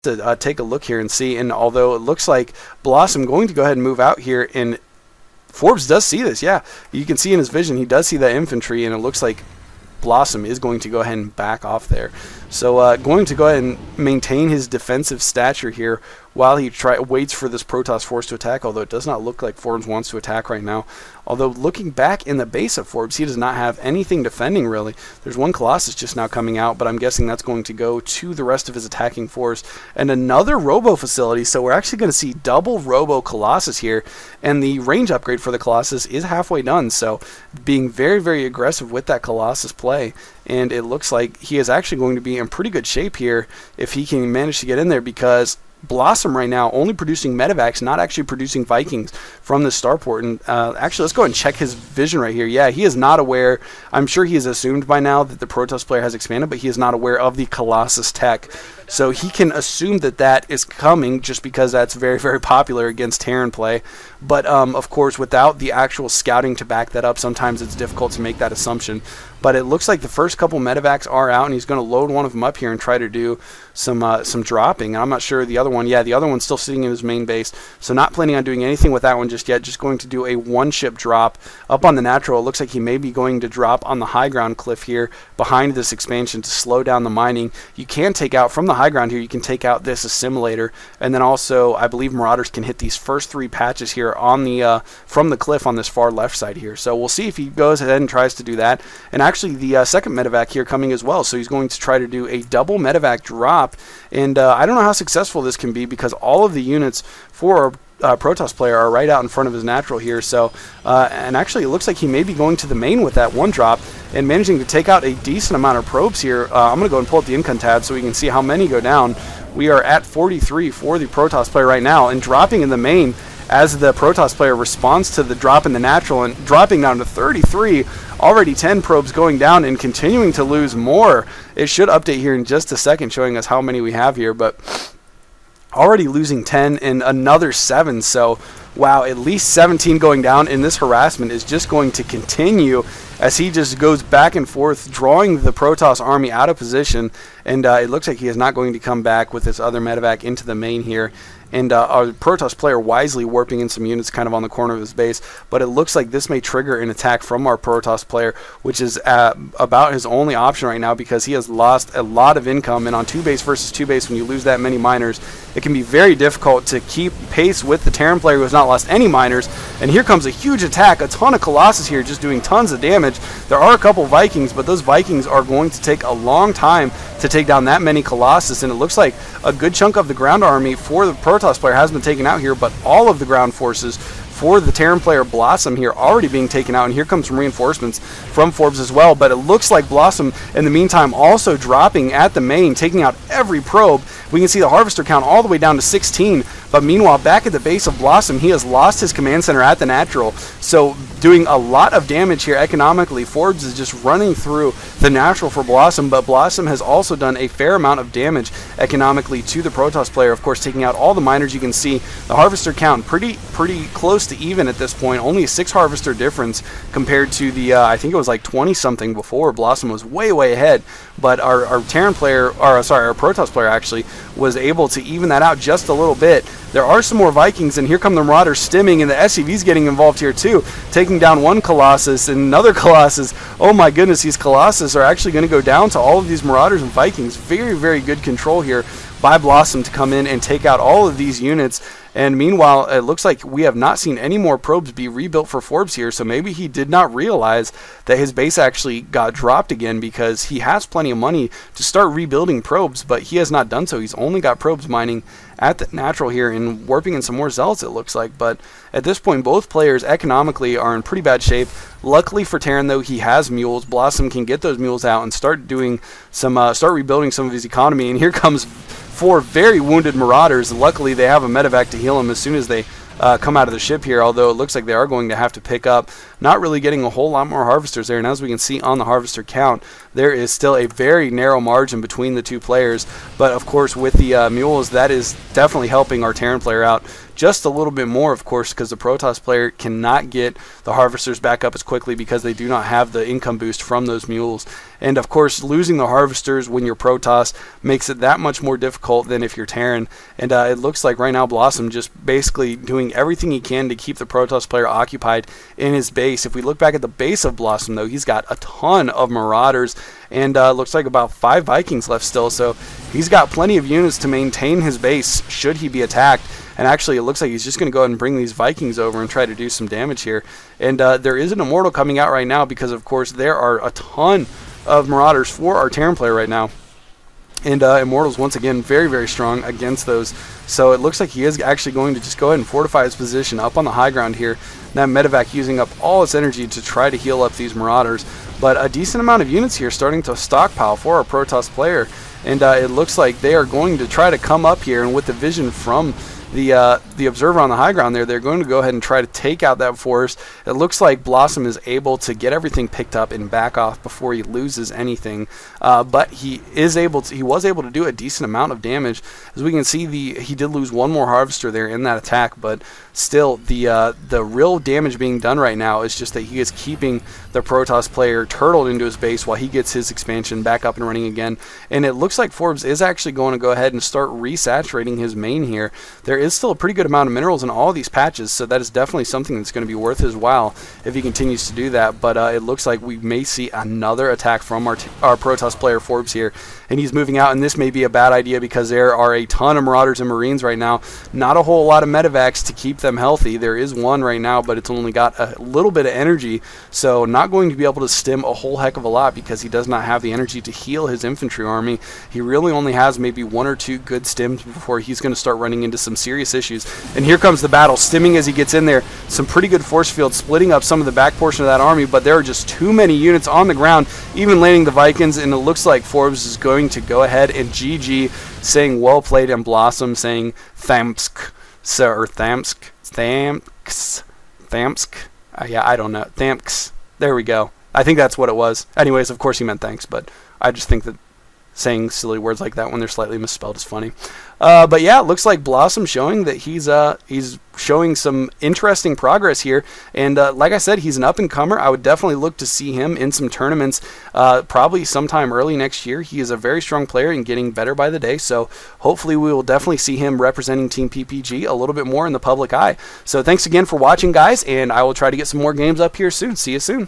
to take a look here and see. And although it looks like Blossom going to go ahead and move out here, and Forbs does see this. Yeah, you can see in his vision he does see that infantry, and it looks like Blossom is going to go ahead and back off there. So going to go ahead and maintain his defensive stature here while he waits for this Protoss force to attack, although it does not look like Forbs wants to attack right now. Although looking back in the base of Forbs, he does not have anything defending really. There's one Colossus just now coming out, but I'm guessing that's going to go to the rest of his attacking force. And another Robo facility, so we're actually going to see double Robo Colossus here, and the range upgrade for the Colossus is halfway done, so being very, very aggressive with that Colossus play. And it looks like he is actually going to be in pretty good shape here if he can manage to get in there, because Blossom right now only producing medevacs, not actually producing Vikings from the starport. And actually, let's go ahead and check his vision right here. Yeah, he is not aware. I'm sure he has assumed by now that the Protoss player has expanded, but he is not aware of the Colossus tech. So he can assume that that is coming just because that's very, very popular against Terran play. But of course, without the actual scouting to back that up, sometimes it's difficult to make that assumption. But it looks like the first couple medevacs are out, and he's going to load one of them up here and try to do some dropping. And I'm not sure the other one. Yeah, the other one's still sitting in his main base, so not planning on doing anything with that one just yet. Just going to do a one-ship drop up on the natural. It looks like he may be going to drop on the high ground cliff here behind this expansion to slow down the mining. You can take out from the high ground here. You can take out this assimilator, and then also I believe Marauders can hit these first three patches here on the from the cliff on this far left side here. So we'll see if he goes ahead and tries to do that. And actually the second medevac here coming as well, so he's going to try to do a double medevac drop, and I don't know how successful this can be because all of the units for Protoss player are right out in front of his natural here. So and actually it looks like he may be going to the main with that one drop and managing to take out a decent amount of probes here. I'm going to go and pull up the income tab so we can see how many go down. We are at 43 for the Protoss player right now, and dropping in the main as the Protoss player responds to the drop in the natural and dropping down to 33. Already 10 probes going down and continuing to lose more. It should update here in just a second showing us how many we have here, but already losing 10 and another 7. So wow, at least 17 going down, and this harassment is just going to continue as he just goes back and forth, drawing the Protoss army out of position. And it looks like he is not going to come back with this other medevac into the main here. And our Protoss player wisely warping in some units kind of on the corner of his base. But it looks like this may trigger an attack from our Protoss player, which is about his only option right now because he has lost a lot of income. And on 2 base versus 2 base, when you lose that many miners, it can be very difficult to keep pace with the Terran player who has not lost any miners. And here comes a huge attack, a ton of Colossus here just doing tons of damage. There are a couple Vikings, but those Vikings are going to take a long time to take down that many Colossus, and it looks like a good chunk of the ground army for the Protoss player has been taken out here, but all of the ground forces for the Terran player Blossom here already being taken out, and here comes some reinforcements from Forbs as well. But it looks like Blossom in the meantime also dropping at the main, taking out every probe. We can see the Harvester count all the way down to 16, but meanwhile back at the base of Blossom, he has lost his command center at the natural, so doing a lot of damage here economically. Forbs is just running through the natural for Blossom, but Blossom has also done a fair amount of damage economically to the Protoss player, of course taking out all the miners. You can see the Harvester count pretty close to even at this point, only a 6 Harvester difference compared to the I think it was like 20 something before. Blossom was way ahead, but our Terran player, or sorry, our Protoss player actually was able to even that out just a little bit. There are some more Vikings, and here come the Marauders stimming, and the SCV's getting involved here too, taking down one Colossus and another Colossus. Oh my goodness, these Colossus are actually going to go down to all of these Marauders and Vikings. Very good control here by Blossom to come in and take out all of these units. And meanwhile, it looks like we have not seen any more probes be rebuilt for Forbs here, so maybe he did not realize that his base actually got dropped again, because he has plenty of money to start rebuilding probes, but he has not done so. He's only got probes mining at the natural here and warping in some more zealots, it looks like. But at this point, both players economically are in pretty bad shape. Luckily for Terran, though, he has mules. Blossom can get those mules out and start doing some start rebuilding some of his economy. And here comes 4 very wounded Marauders. Luckily, they have a medevac to heal them as soon as they come out of the ship here, although it looks like they are going to have to pick up. Not really getting a whole lot more Harvesters there, and as we can see on the Harvester count, there is still a very narrow margin between the two players. But of course, with the mules, that is definitely helping our Terran player out just a little bit more, of course, because the Protoss player cannot get the Harvesters back up as quickly because they do not have the income boost from those mules. And of course, losing the harvesters when you're Protoss makes it that much more difficult than if you're Terran. And it looks like right now Blossom just basically doing everything he can to keep the Protoss player occupied in his base. If we look back at the base of Blossom, though, he's got a ton of Marauders, and looks like about 5 Vikings left still, so he's got plenty of units to maintain his base should he be attacked. And actually, it looks like he's just going to go ahead and bring these Vikings over and try to do some damage here. And there is an Immortal coming out right now because, of course, there are a ton of Marauders for our Terran player right now. And Immortal's, once again, very, very strong against those. So it looks like he is actually going to just go ahead and fortify his position up on the high ground here. That Medevac using up all its energy to try to heal up these Marauders. But a decent amount of units here starting to stockpile for our Protoss player. And it looks like they are going to try to come up here, and with the vision from the observer on the high ground there, they're going to go ahead and try to take out that forest. It looks like Blossom is able to get everything picked up and back off before he loses anything, but he was able to do a decent amount of damage. As we can see, he did lose one more harvester there in that attack, but still the real damage being done right now is just that he is keeping the Protoss player turtled into his base while he gets his expansion back up and running again. And it looks like Forbs is actually going to go ahead and start resaturating his main here. There is still a pretty good amount of minerals in all these patches, so that is definitely something that's going to be worth his while if he continues to do that. But it looks like we may see another attack from our Protoss player Forbs here, and he's moving out, and this may be a bad idea because there are a ton of Marauders and Marines right now. Not a whole lot of medevacs to keep them healthy. There is one right now, but it's only got a little bit of energy, so not going to be able to stim a whole heck of a lot because he does not have the energy to heal his infantry army. He really only has maybe 1 or 2 good stims before he's going to start running into some serious issues. And here comes the battle, stimming as he gets in there. Some pretty good force field, splitting up some of the back portion of that army, but there are just too many units on the ground, even landing the Vikings, and it looks like Forbs is going to go ahead and GG, saying well played, and Blossom saying thamsk, or thamsk, yeah, I don't know, thamks. There we go. I think that's what it was. Anyways, of course he meant thanks, but I just think that saying silly words like that when they're slightly misspelled is funny. But yeah, it looks like Blossom showing that he's showing some interesting progress here. And like I said, he's an up-and-comer. I would definitely look to see him in some tournaments probably sometime early next year. He is a very strong player and getting better by the day. So hopefully we will definitely see him representing Team PPG a little bit more in the public eye. So thanks again for watching, guys, and I will try to get some more games up here soon. See you soon.